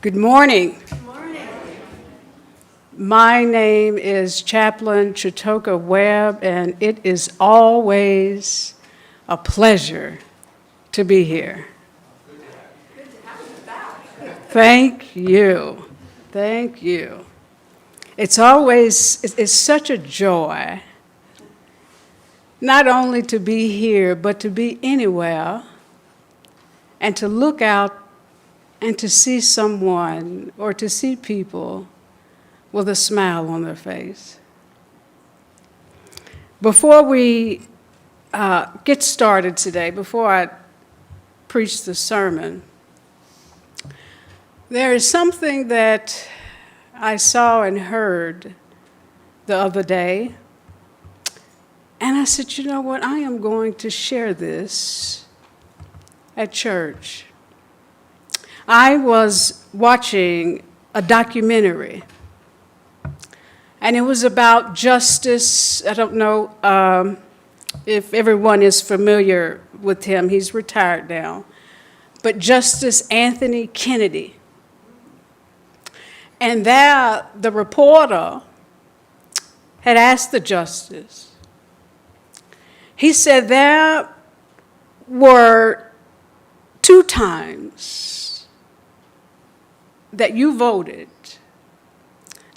Good morning. Good morning. My name is Chaplain Chitoka Webb, and it is always a pleasure to be here. Good to have you back. Thank you. Thank you. It's such a joy not only to be here, but to be anywhere and to look out and to see someone or to see people with a smile on their face. Before we get started today, before I preach the sermon, there is something that I saw and heard the other day, and I said, you know what, I am going to share this at church. I was watching a documentary, and it was about Justice. I don't know if everyone is familiar with him. He's retired now. But Justice Anthony Kennedy. And there, the reporter had asked the justice. He said there were 2 times that you voted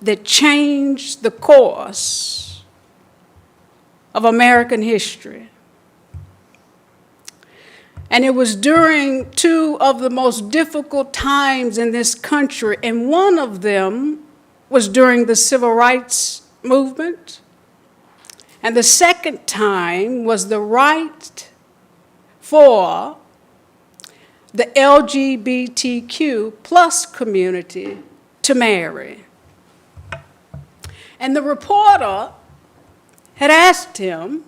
that changed the course of American history. And it was during 2 of the most difficult times in this country, and one of them was during the Civil Rights Movement, and the second time was the right for the LGBTQ plus community to marry. And the reporter had asked him,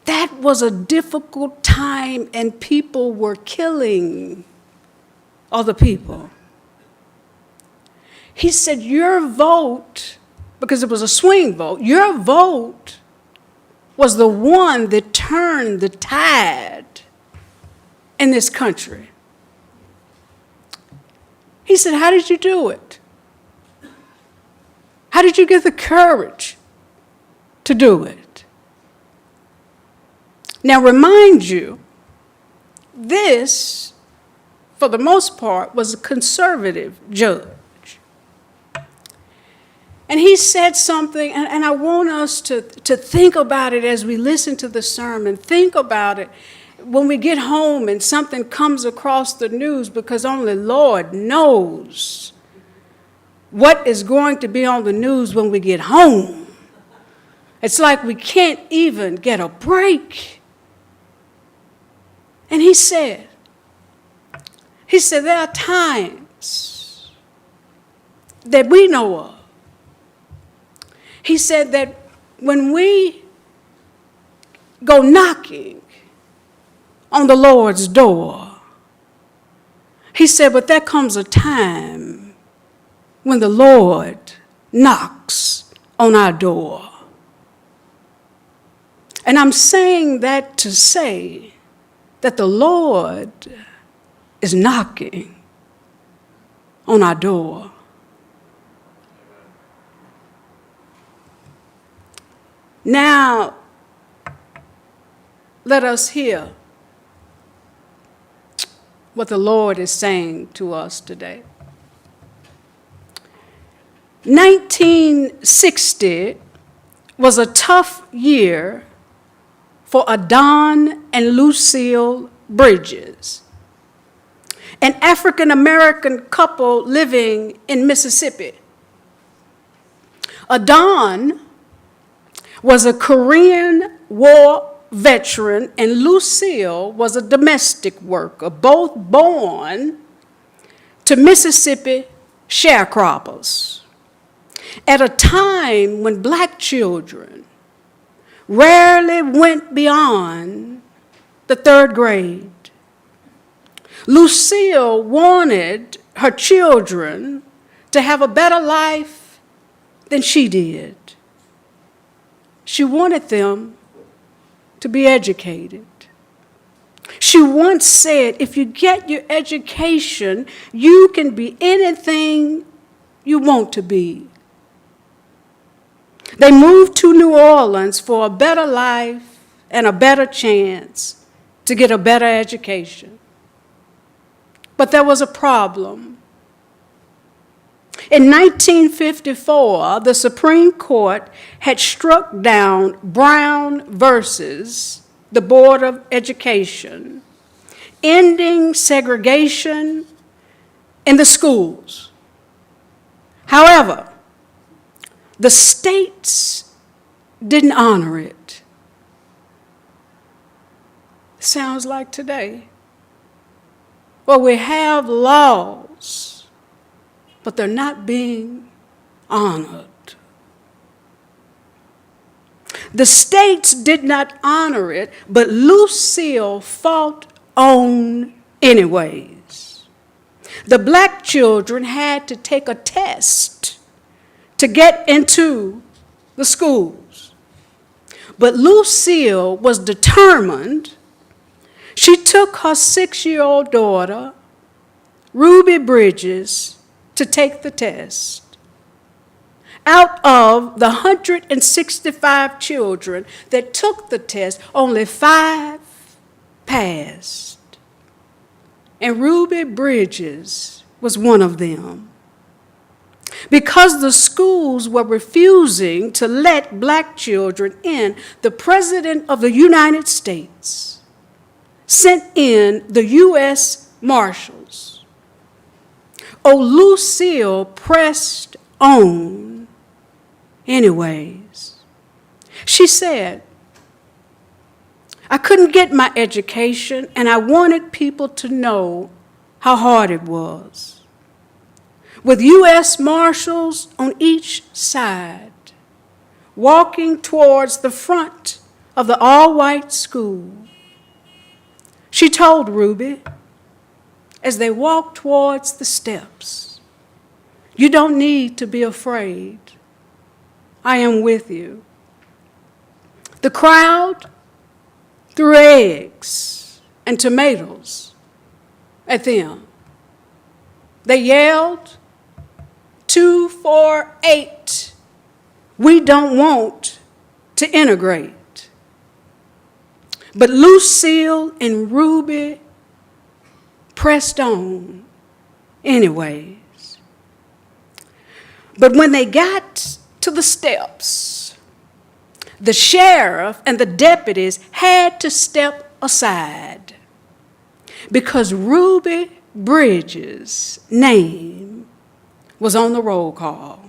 that was a difficult time and people were killing other people. He said, your vote, because it was a swing vote, your vote was the one that turned the tide in this country. He said, how did you do it? How did you get the courage to do it? Now, remind you, this, for the most part, was a conservative judge. And he said something, and I want us to think about it as we listen to the sermon. Think about it when we get home and something comes across the news, because only Lord knows what is going to be on the news when we get home. It's like we can't even get a break. And he said, there are times that we know of. He said that when we go knocking on the Lord's door, he said, but there comes a time when the Lord knocks on our door. And I'm saying that to say that the Lord is knocking on our door. Now, let us hear what the Lord is saying to us today. 1960 was a tough year for Adon and Lucille Bridges, an African-American couple living in Mississippi. Adon was a Korean War veteran, and Lucille was a domestic worker, both born to Mississippi sharecroppers at a time when black children rarely went beyond the 3rd grade. Lucille wanted her children to have a better life than she did. She wanted them to be educated. She once said, if you get your education, you can be anything you want to be. They moved to New Orleans for a better life and a better chance to get a better education. But there was a problem. In 1954, the Supreme Court had struck down Brown versus the Board of Education, ending segregation in the schools. However, the states didn't honor it. Sounds like today. Well, we have laws, but they're not being honored. The states did not honor it, but Lucille fought on anyways. The black children had to take a test to get into the schools. But Lucille was determined. She took her 6-year-old daughter, Ruby Bridges, to take the test. Out of the 165 children that took the test, only 5 passed. And Ruby Bridges was one of them. Because the schools were refusing to let black children in, the President of the United States sent in the U.S. Marshals. Oh, Lucille pressed on anyways. She said, I couldn't get my education, and I wanted people to know how hard it was. With U.S. Marshals on each side, walking towards the front of the all-white school, she told Ruby, as they walked towards the steps, you don't need to be afraid. I am with you. The crowd threw eggs and tomatoes at them. They yelled, 2, 4, 8. We don't want to integrate. But Lucille and Ruby pressed on anyways. But when they got to the steps, the sheriff and the deputies had to step aside because Ruby Bridges' name was on the roll call.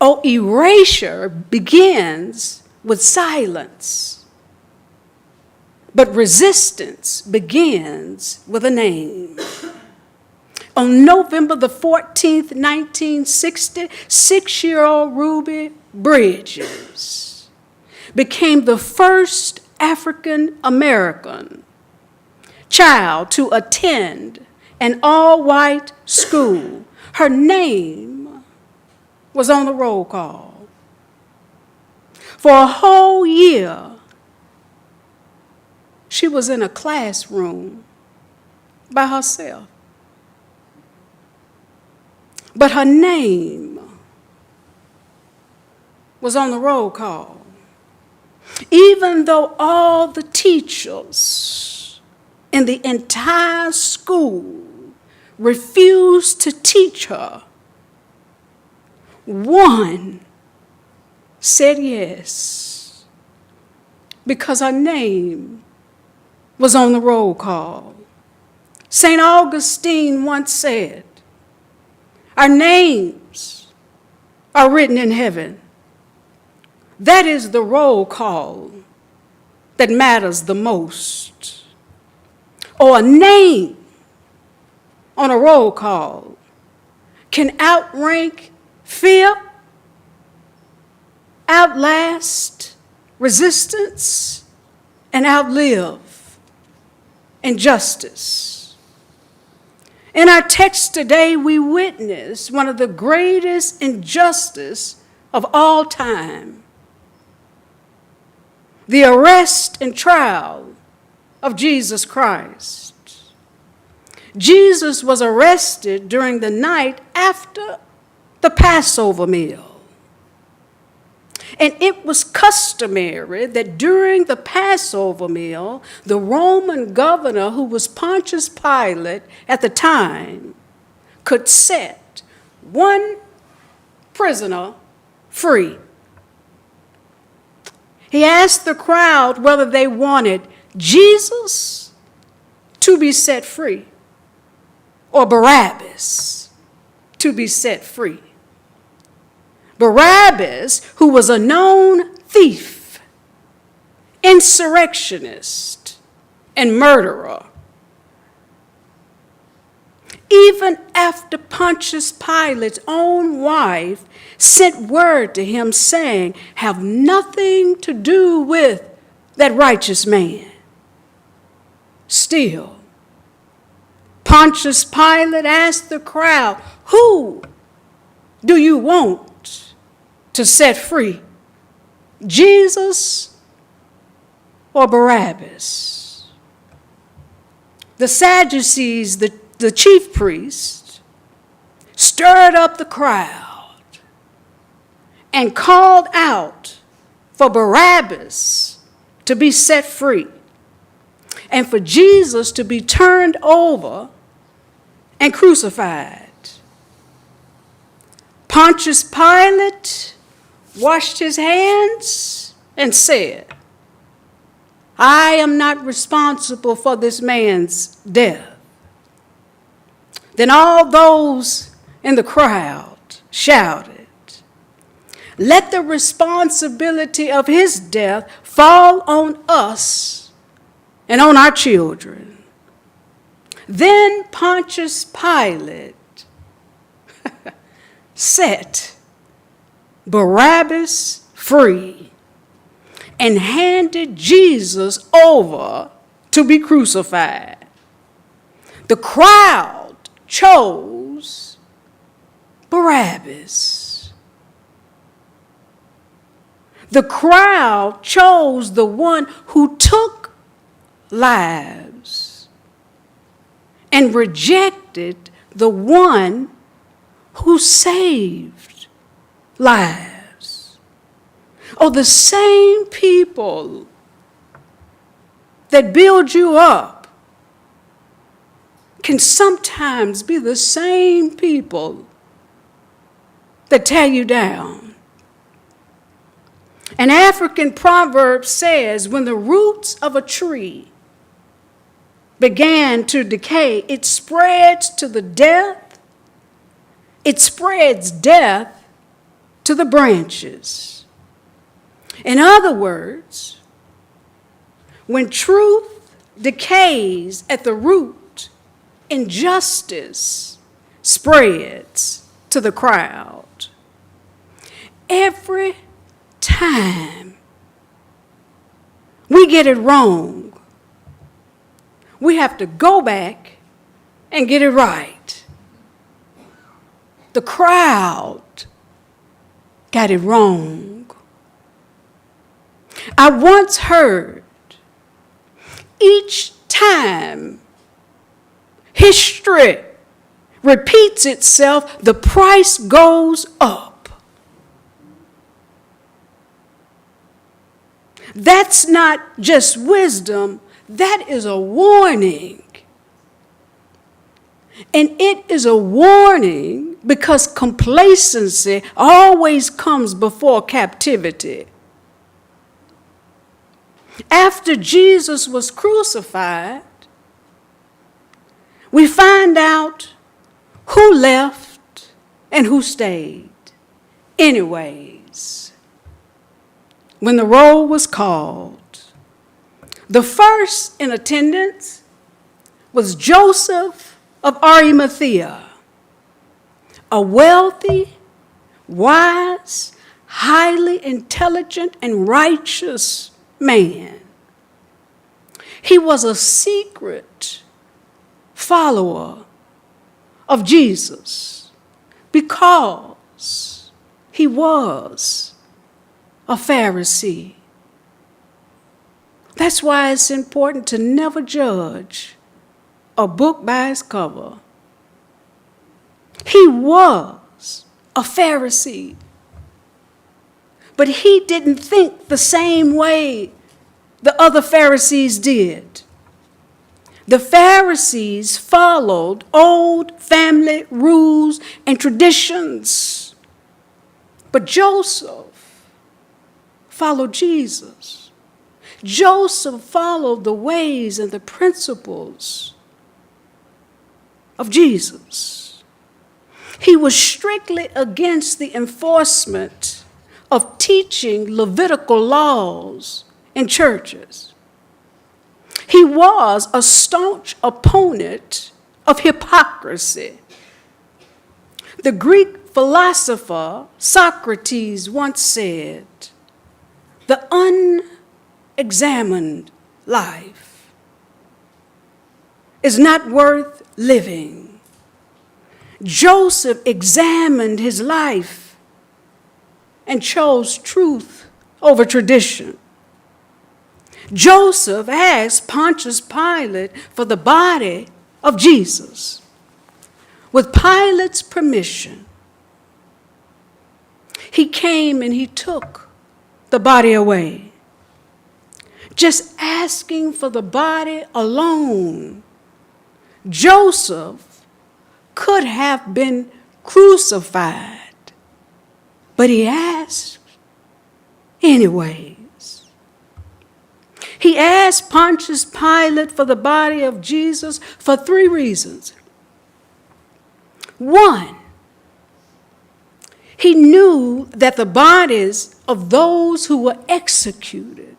Oh, erasure begins with silence, but resistance begins with a name. On November the 14th, 1960, 6-year-old Ruby Bridges became the first African American child to attend an all-white school. Her name was on the roll call. For a whole year, she was in a classroom by herself. But her name was on the roll call. Even though all the teachers in the entire school refused to teach her, one said yes, because her name was on the roll call. St. Augustine once said, our names are written in heaven. That is the roll call that matters the most. Or a name on a roll call can outrank fear, outlast resistance, and outlive injustice. In our text today, we witness one of the greatest injustices of all time. The arrest and trial of Jesus Christ. Jesus was arrested during the night after the Passover meal. And it was customary that during the Passover meal, the Roman governor, who was Pontius Pilate at the time, could set one prisoner free. He asked the crowd whether they wanted Jesus to be set free or Barabbas to be set free. Barabbas, who was a known thief, insurrectionist, and murderer. Even after Pontius Pilate's own wife sent word to him saying, "Have nothing to do with that righteous man." Still, Pontius Pilate asked the crowd, "Who do you want to set free, Jesus or Barabbas?" The Sadducees, the chief priests, stirred up the crowd and called out for Barabbas to be set free and for Jesus to be turned over and crucified. Pontius Pilate washed his hands and said, "I am not responsible for this man's death." Then all those in the crowd shouted, "Let the responsibility of his death fall on us and on our children." Then Pontius Pilate set Barabbas free and handed Jesus over to be crucified. The crowd chose Barabbas. The crowd chose the one who took lives and rejected the one who saved lives. Oh, the same people that build you up can sometimes be the same people that tear you down. An African proverb says, when the roots of a tree began to decay, it spreads death to the branches. In other words, when truth decays at the root, injustice spreads to the crowd. Every time we get it wrong, we have to go back and get it right. The crowd got it wrong. I once heard, each time history repeats itself, the price goes up. That's not just wisdom, that is a warning. And it is a warning because complacency always comes before captivity. After Jesus was crucified, we find out who left and who stayed. Anyways, when the roll was called, the first in attendance was Joseph of Arimathea, a wealthy, wise, highly intelligent, and righteous man. He was a secret follower of Jesus because he was a Pharisee. That's why it's important to never judge a book by its cover. He was a Pharisee, but he didn't think the same way the other Pharisees did. The Pharisees followed old family rules and traditions, but Joseph followed Jesus. Joseph followed the ways and the principles of Jesus. He was strictly against the enforcement of teaching Levitical laws in churches. He was a staunch opponent of hypocrisy. The Greek philosopher Socrates once said, "The unexamined life is not worth living." Joseph examined his life and chose truth over tradition. Joseph asked Pontius Pilate for the body of Jesus. With Pilate's permission, he came and he took the body away. Just asking for the body alone, Joseph could have been crucified, but he asked anyways. He asked Pontius Pilate for the body of Jesus for 3 reasons. 1, he knew that the bodies of those who were executed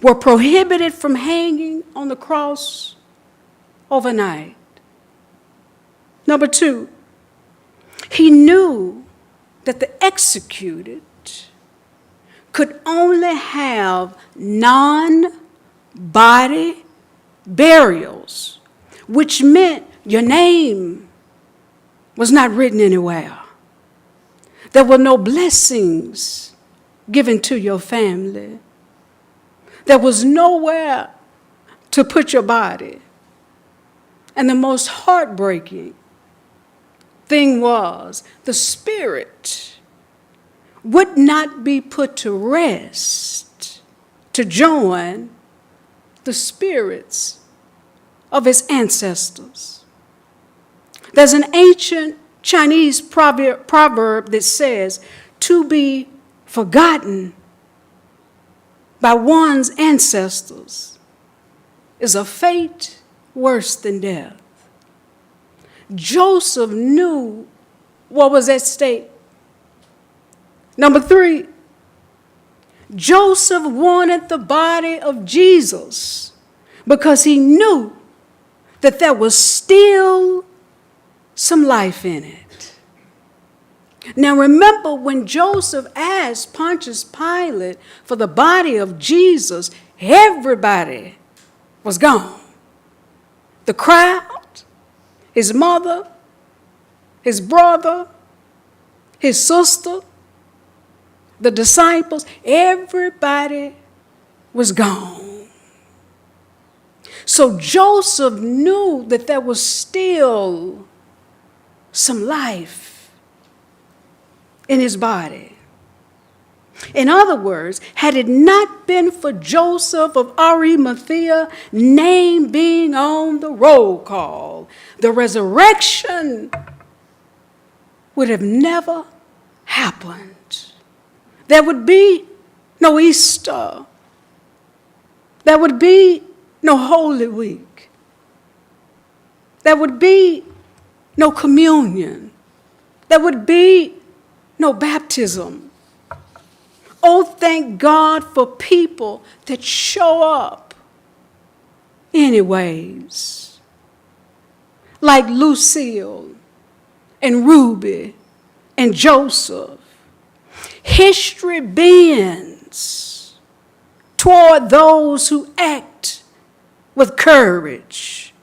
were prohibited from hanging on the cross overnight. Number 2, he knew that the executed could only have non-body burials, which meant your name was not written anywhere. There were no blessings given to your family. There was nowhere to put your body. And the most heartbreaking thing was the spirit would not be put to rest to join the spirits of his ancestors. There's an ancient Chinese proverb that says, "To be forgotten by one's ancestors is a fate worse than death." Joseph knew what was at stake. Number 3, Joseph wanted the body of Jesus because he knew that there was still some life in it. Now remember, when Joseph asked Pontius Pilate for the body of Jesus, everybody was gone. The crowd, his mother, his brother, his sister, the disciples, everybody was gone. So Joseph knew that there was still some life in his body. In other words, had it not been for Joseph of Arimathea name being on the roll call, the resurrection would have never happened. There would be no Easter. There would be no Holy Week. There would be no communion. There would be no baptism. Oh, thank God for people that show up anyways, like Lucille and Ruby and Joseph. History bends toward those who act with courage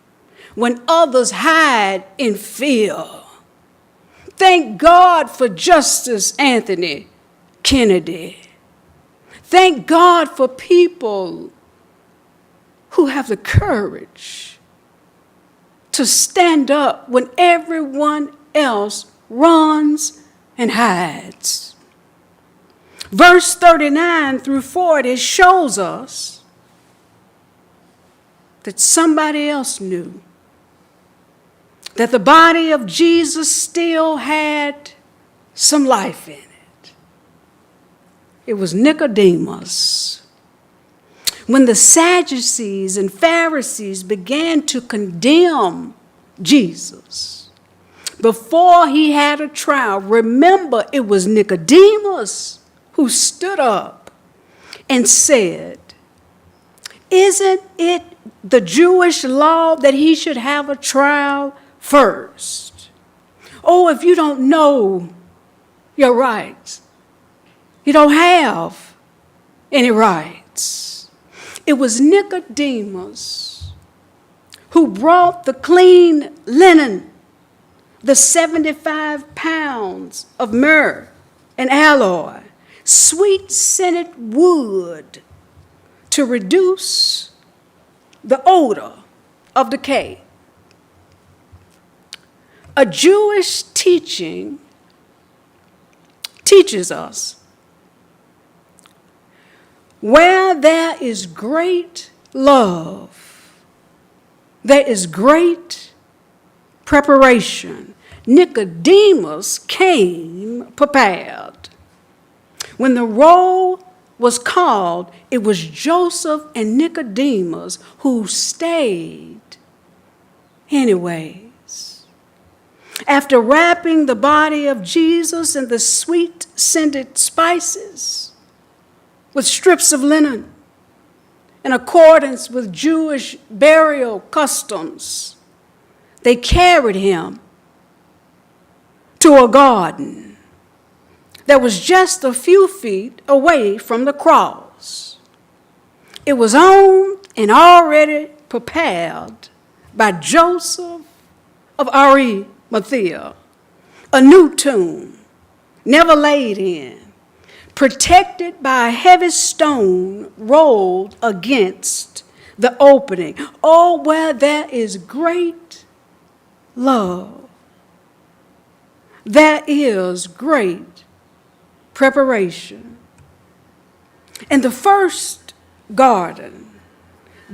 when others hide in fear. Thank God for Justice Anthony Kennedy. Thank God for people who have the courage to stand up when everyone else runs and hides. Verse 39 through 40 shows us that somebody else knew that the body of Jesus still had some life in it. It was Nicodemus. When the Sadducees and Pharisees began to condemn Jesus before he had a trial, remember it was Nicodemus who stood up and said, "Isn't it the Jewish law that he should have a trial first? Oh, if you don't know your rights, you don't have any rights." It was Nicodemus who brought the clean linen, the 75 pounds of myrrh and aloe, sweet-scented wood to reduce the odor of decay. A Jewish teaching teaches us where there is great love, there is great preparation. Nicodemus came prepared. When the roll was called, it was Joseph and Nicodemus who stayed anyways. After wrapping the body of Jesus in the sweet-scented spices with strips of linen, in accordance with Jewish burial customs, they carried him to a garden that was just a few feet away from the cross. It was owned and already prepared by Joseph of Arimathea, a new tomb, never laid in, protected by a heavy stone rolled against the opening. Oh, where there is great love, there is great preparation. In the first garden,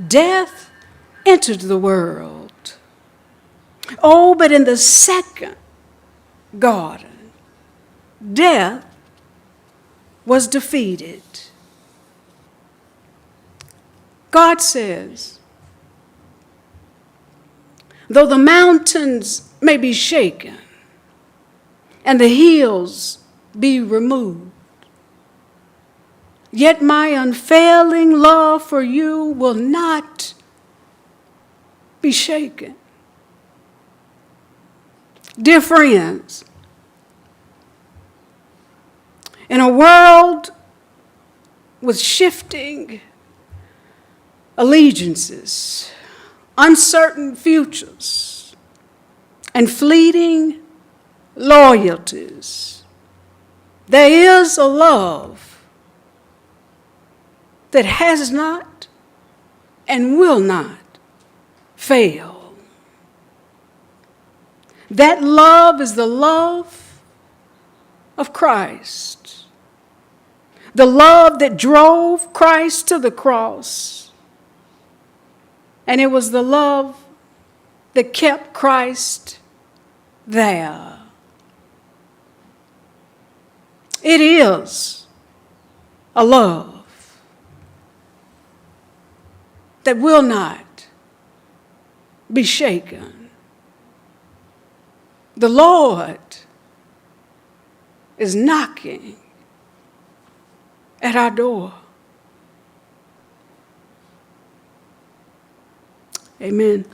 death entered the world. Oh, but in the second garden, death was defeated. God says, though the mountains may be shaken and the hills be removed, yet my unfailing love for you will not be shaken. Dear friends, in a world with shifting allegiances, uncertain futures, and fleeting loyalties, there is a love that has not and will not fail. That love is the love of Christ, the love that drove Christ to the cross, and it was the love that kept Christ there. It is a love that will not be shaken. The Lord is knocking at our door. Amen.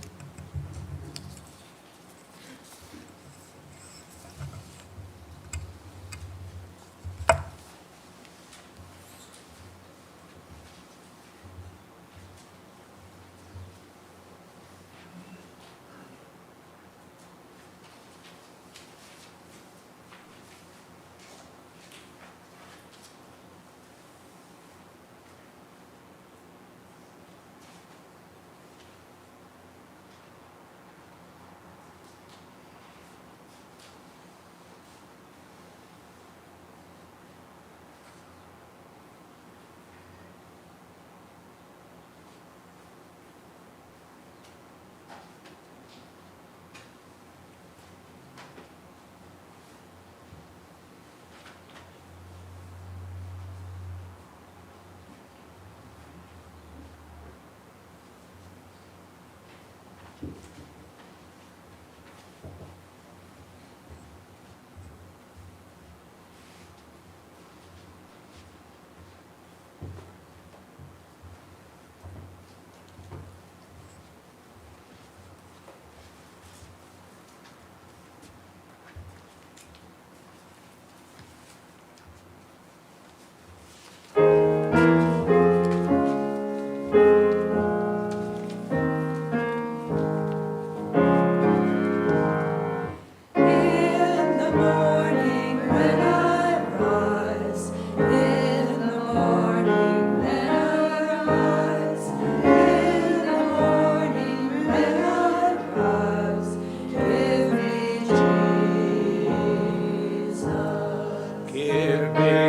give me